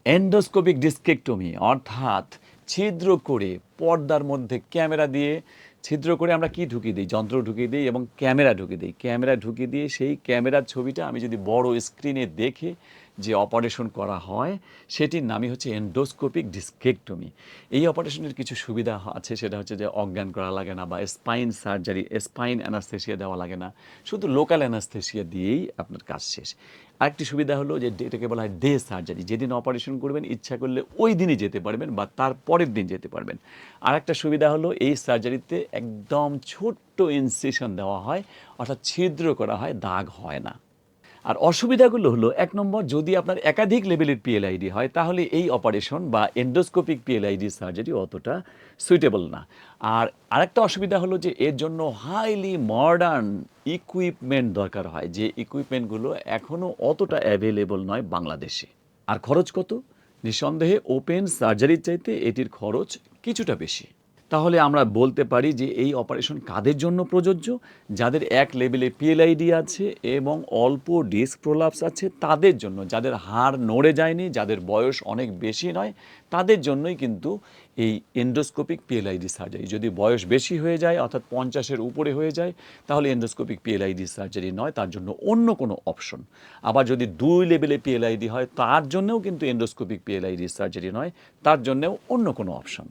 Endoscopic ডিস্কেক্টমি অর্থাৎ ছিদ্র করে পর্দার মধ্যে ক্যামেরা দিয়ে ছিদ্র করে আমরা কি ঢুকিয়ে দিই, যন্ত্র ঢুকিয়ে দিই এবং ক্যামেরা ঢুকিয়ে দিই। ক্যামেরা ঢুকিয়ে দিয়ে সেই ক্যামেরার ছবিটা আমি যদি বড় স্ক্রিনে দেখে যে অপারেশন করা হয় সেটির নামই হচ্ছে এন্ডোস্কোপিক ডিস্কেক্টমি। এই অপারেশনের কিছু সুবিধা আছে, সেটা হচ্ছে যে অজ্ঞান করা লাগে না বা স্পাইন সার্জারি, স্পাইন অ্যানাস্থেসিয়া দেওয়া লাগে না, শুধু লোকাল অ্যানাস্থেসিয়া দিয়েই আপনার কাজ শেষ। আরেকটি সুবিধা হলো যে এটাকে বলা হয় ডে সার্জারি, যেদিন অপারেশন করবেন ইচ্ছা করলে ওই দিনই যেতে পারবেন বা তার পরের দিন যেতে পারবেন। আরেকটা সুবিধা হলো এই সার্জারিতে একদম ছোট্ট ইনসিশন দেওয়া হয়, অর্থাৎ ছিদ্র করা হয়, দাগ হয় না। আর অসুবিধাগুলো হলো, ১ নম্বর, যদি আপনার একাধিক লেভেলের পিএলআইডি হয় তাহলে এই অপারেশন বা এন্ডোস্কোপিক পিএলআইডি সার্জারি অতটা সুইটেবল না। আর আরেকটা অসুবিধা হলো যে এর জন্য হাইলি মডার্ন ইকুইপমেন্ট দরকার হয়, যে ইকুইপমেন্টগুলো এখনও অতটা অ্যাভেলেবল নয় বাংলাদেশে। আর খরচ কত? নিঃসন্দেহে ওপেন সার্জারির চাইতে এটির খরচ কিছুটা বেশি। তাহলে আমরা বলতে পারি যে এই অপারেশন কাদের জন্য প্রযোজ্য? যাদের এক লেভেলে পিএলআইডি আছে এবং অল্প ডিস্ক প্রোলাপস আছে তাদের জন্য, যাদের হাড় নড়ে যায়নি, যাদের বয়স অনেক বেশি নয়, তাদের জন্যই কিন্তু এই এন্ডোস্কোপিক পিএলআইডি সার্জারি। যদি বয়স বেশি হয়ে যায় অর্থাৎ 50-এর উপরে হয়ে যায় তাহলে এন্ডোস্কোপিক পিএলআইডি সার্জারি নয়, তার জন্য অন্য কোনো অপশন। আবার যদি 2 লেভেলে পিএলআইডি হয় তার জন্যও কিন্তু এন্ডোস্কোপিক পিএলআইডি সার্জারি নয়, তার জন্যও অন্য কোনো অপশন।